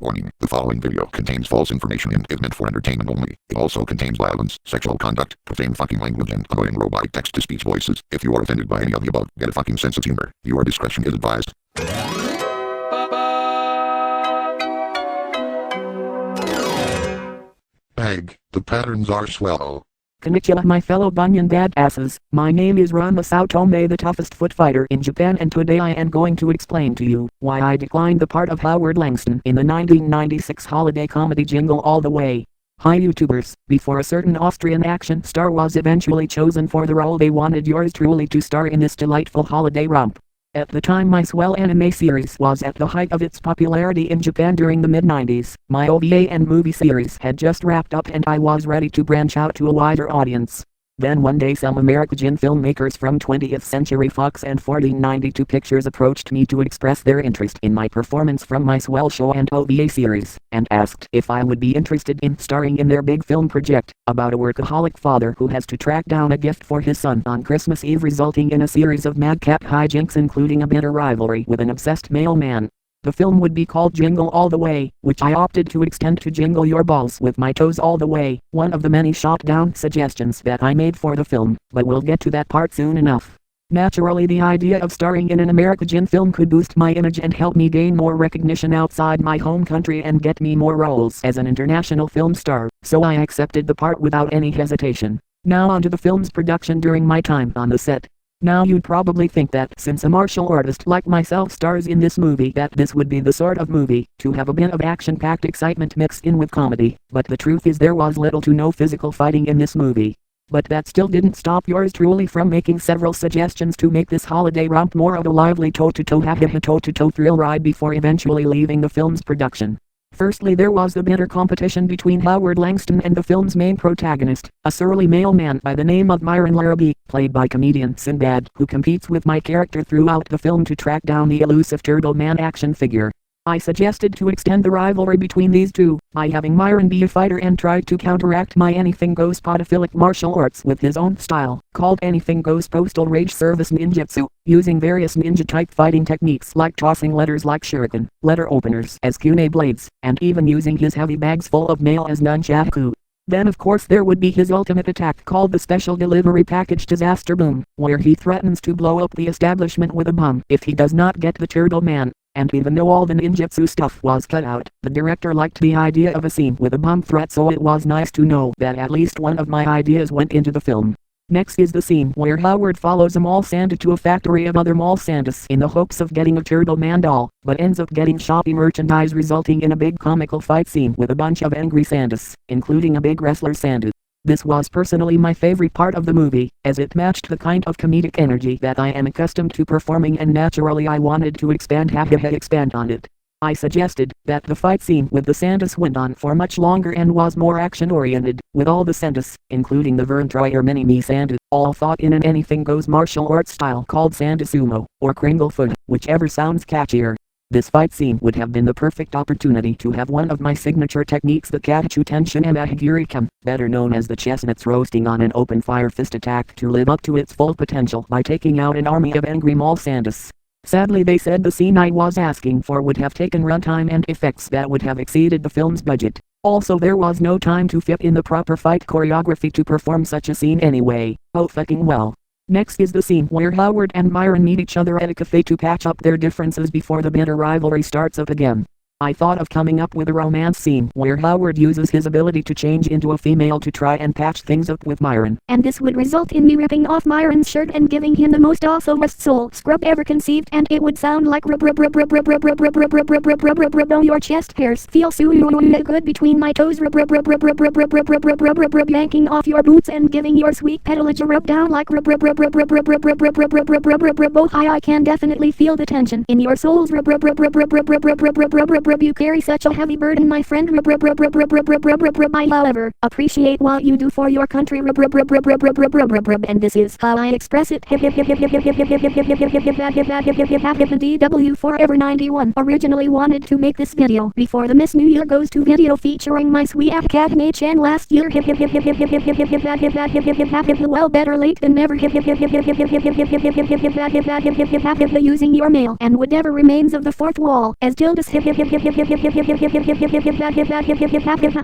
Warning, the following video contains false information and is meant for entertainment only. It also contains violence, sexual conduct, profane fucking language and annoying robotic text-to-speech voices. If you are offended by any of the above, get a fucking sense of humor. Your discretion is advised. Bag, the patterns are swell. Konnichiwa my fellow Bunyan badasses, my name is Ranma Saotome, the toughest foot fighter in Japan, and today I am going to explain to you why I declined the part of Howard Langston in the 1996 holiday comedy Jingle All the Way. Hi YouTubers, before a certain Austrian action star was eventually chosen for the role, they wanted yours truly to star in this delightful holiday romp. At the time my Swell anime series was at the height of its popularity in Japan during the mid-90s, my OVA and movie series had just wrapped up and I was ready to branch out to a wider audience. Then one day some American filmmakers from 20th Century Fox and 1492 Pictures approached me to express their interest in my performance from my Swell show and OVA series, and asked if I would be interested in starring in their big film project, about a workaholic father who has to track down a gift for his son on Christmas Eve, resulting in a series of madcap hijinks including a bitter rivalry with an obsessed mailman. The film would be called Jingle All the Way, which I opted to extend to Jingle Your Balls with My Toes All the Way, one of the many shot down suggestions that I made for the film, but we'll get to that part soon enough. Naturally, the idea of starring in an American film could boost my image and help me gain more recognition outside my home country and get me more roles as an international film star, so I accepted the part without any hesitation. Now onto the film's production during my time on the set. Now you'd probably think that since a martial artist like myself stars in this movie that this would be the sort of movie to have a bit of action-packed excitement mixed in with comedy, but the truth is there was little to no physical fighting in this movie. But that still didn't stop yours truly from making several suggestions to make this holiday romp more of a lively toe-to-toe thrill ride before eventually leaving the film's production. Firstly, there was the bitter competition between Howard Langston and the film's main protagonist, a surly mailman by the name of Myron Larrabee, played by comedian Sinbad, who competes with my character throughout the film to track down the elusive Turtle Man action figure. I suggested to extend the rivalry between these two by having Myron be a fighter and try to counteract my anything goes podophilic martial arts with his own style, called anything goes postal rage service ninjutsu, using various ninja-type fighting techniques like tossing letters like shuriken, letter openers as kunai blades, and even using his heavy bags full of mail as nunchaku. Then of course there would be his ultimate attack called the Special Delivery Package Disaster Boom, where he threatens to blow up the establishment with a bomb if he does not get the Turtle Man. And even though all the ninjutsu stuff was cut out, the director liked the idea of a scene with a bomb threat, so it was nice to know that at least one of my ideas went into the film. Next is the scene where Howard follows a mall Santa to a factory of other mall Santas in the hopes of getting a Turtle Man doll, but ends up getting shoppy merchandise, resulting in a big comical fight scene with a bunch of angry Santas, including a big wrestler Santa. This was personally my favorite part of the movie, as it matched the kind of comedic energy that I am accustomed to performing, and naturally I wanted to expand on it. I suggested that the fight scene with the Santas went on for much longer and was more action-oriented, with all the Santas, including the Vern Troyer mini-me Santa, all fought in an anything-goes martial arts style called Santa Sumo, or Kringle Foot, whichever sounds catchier. This fight scene would have been the perfect opportunity to have one of my signature techniques, the Kachu Tenshin and Ahigurikam, better known as the chestnuts roasting on an open fire fist attack, to live up to its full potential by taking out an army of angry mall Santas. Sadly, they said the scene I was asking for would have taken runtime and effects that would have exceeded the film's budget. Also, there was no time to fit in the proper fight choreography to perform such a scene anyway. Oh fucking well. Next is the scene where Howard and Myron meet each other at a cafe to patch up their differences before the bitter rivalry starts up again. I thought of coming up with a romance scene where Howard uses his ability to change into a female to try and patch things up with Myron. And this would result in me ripping off Myron's shirt and giving him the most awesomest soul scrub ever conceived, and it would sound like rub your chest hairs feel so good between my toes, yanking off your boots and giving your sweet pedalage a rub down like both. I can definitely feel the tension in your souls. You carry such a heavy burden, my friend. I, however, appreciate what you do for your country, and this is how I express it. DW Forever 91 originally wanted to make this video before the Miss New Year Goes To video featuring my sweet Academy-chan last year. Well, better late than never. Using your mail and whatever remains of the fourth wall as Tilda's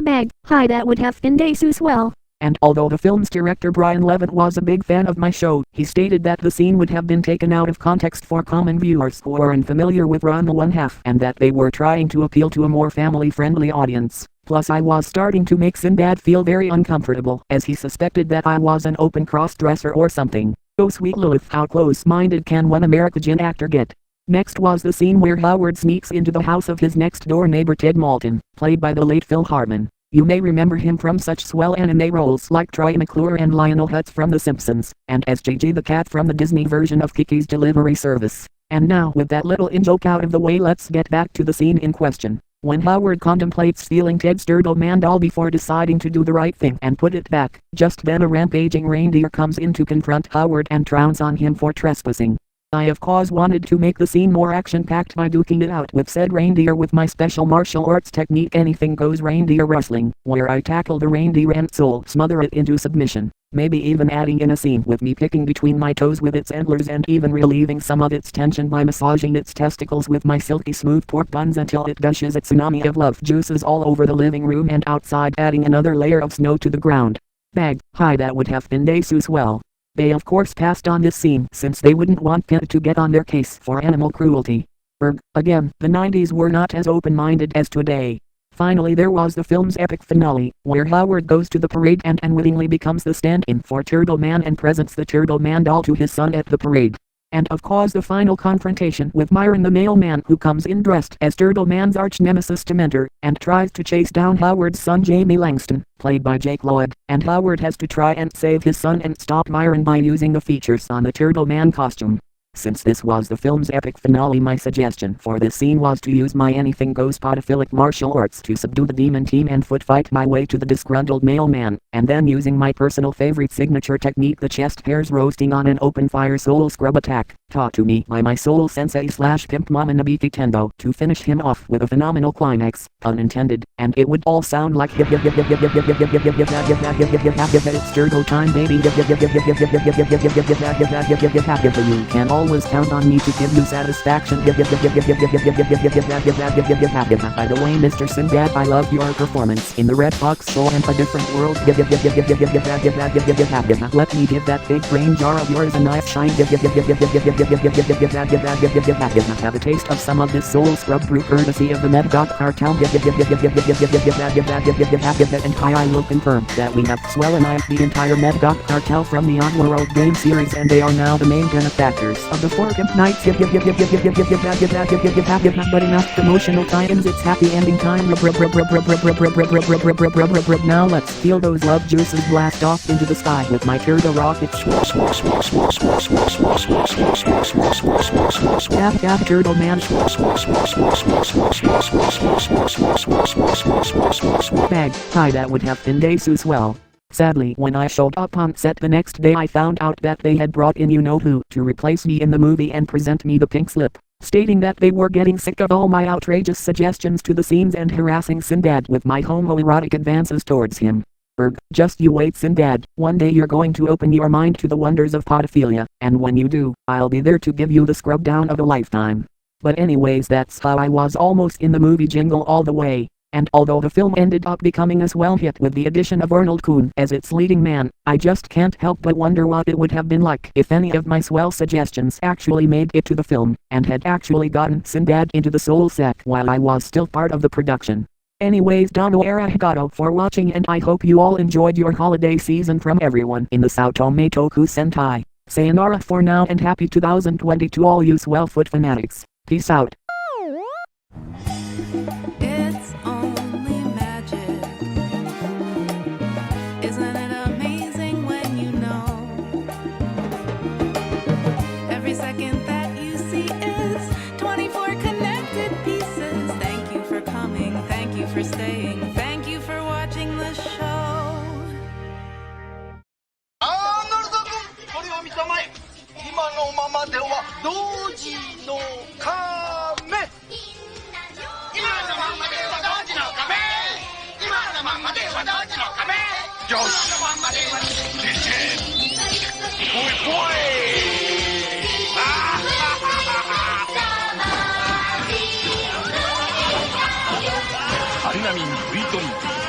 bag. Hi, that would have been day so swell. And although the film's director Brian Levitt was a big fan of my show, he stated that the scene would have been taken out of context for common viewers who are unfamiliar with Ranma 1/2, and that they were trying to appeal to a more family-friendly audience. Plus I was starting to make Sinbad feel very uncomfortable, as he suspected that I was an open cross-dresser or something. Oh sweet Lilith, how close-minded can one American actor get? Next was the scene where Howard sneaks into the house of his next-door neighbor Ted Malton, played by the late Phil Hartman. You may remember him from such swell anime roles like Troy McClure and Lionel Hutz from The Simpsons, and as JJ the Cat from the Disney version of Kiki's Delivery Service. And now with that little in-joke out of the way, let's get back to the scene in question. When Howard contemplates stealing Ted's Turtle Man doll before deciding to do the right thing and put it back, just then a rampaging reindeer comes in to confront Howard and trounce on him for trespassing. I of course wanted to make the scene more action-packed by duking it out with said reindeer with my special martial arts technique anything goes reindeer wrestling, where I tackle the reindeer and soul smother it into submission, maybe even adding in a scene with me picking between my toes with its antlers and even relieving some of its tension by massaging its testicles with my silky smooth pork buns until it gushes a tsunami of love juices all over the living room and outside, adding another layer of snow to the ground. Bag, hi, that would have been day so swell. They of course passed on this scene since they wouldn't want Pit to get on their case for animal cruelty. Again, the 90s were not as open-minded as today. Finally there was the film's epic finale, where Howard goes to the parade and unwittingly becomes the stand-in for Turtle Man and presents the Turtle Man doll to his son at the parade. And of course the final confrontation with Myron the mailman, who comes in dressed as Turtle Man's arch-nemesis Dementor, and tries to chase down Howard's son Jamie Langston, played by Jake Lloyd, and Howard has to try and save his son and stop Myron by using the features on the Turtle Man costume. Since this was the film's epic finale, my suggestion for this scene was to use my anything goes podophilic martial arts to subdue the demon team and foot fight my way to the disgruntled mailman, and then using my personal favorite signature technique, the chest hairs roasting on an open fire soul scrub attack, taught to me by my soul sensei / pimp mama Nabiki Tendo, to finish him off with a phenomenal climax, pun intended, and it would all sound like it's turtle time baby. You can always count on me to give you satisfaction. By the way, Mr. Sinbad, I love your performance in the Red Fox show and A Different World. Let me give that big brain jar of yours a nice shine. Have a taste of some of this soul scrub brew courtesy of the Medgok Cartel. And I will confirm that we have Swell and the entire Medgok Cartel from the Unwrap game series, and they are now the main benefactors of the 4 Pimp Nights. But enough promotional tie-ins, it's happy ending time. Now let's feel those love juices blast off into the sky with my turtle rocket. Turtle Man. Bag, hi, that would have been day so swell. Sadly, when I showed up on set the next day, I found out that they had brought in you-know-who to replace me in the movie and present me the pink slip, stating that they were getting sick of all my outrageous suggestions to the scenes and harassing Sinbad with my homoerotic advances towards him. Just you wait, Sinbad, one day you're going to open your mind to the wonders of podophilia, and when you do, I'll be there to give you the scrub down of a lifetime. But anyways, that's how I was almost in the movie Jingle all the way. And although the film ended up becoming a swell hit with the addition of Arnold Kuhn as its leading man, I just can't help but wonder what it would have been like if any of my swell suggestions actually made it to the film, and had actually gotten Sinbad into the soul sack while I was still part of the production. Anyways, dono arigato for watching, and I hope you all enjoyed your holiday season from everyone in the Saotome Toku Sentai. Sayonara for now, and happy 2020 to all you swell foot fanatics. Peace out. For staying. Thank you for watching the show. なるほど、これを見たまえ。今のままでは同時の亀。今のままでは同時の亀。今のままでは同時の亀。よし。今のままでは出て。ぽいぽい。ああ。アルナミン V トニック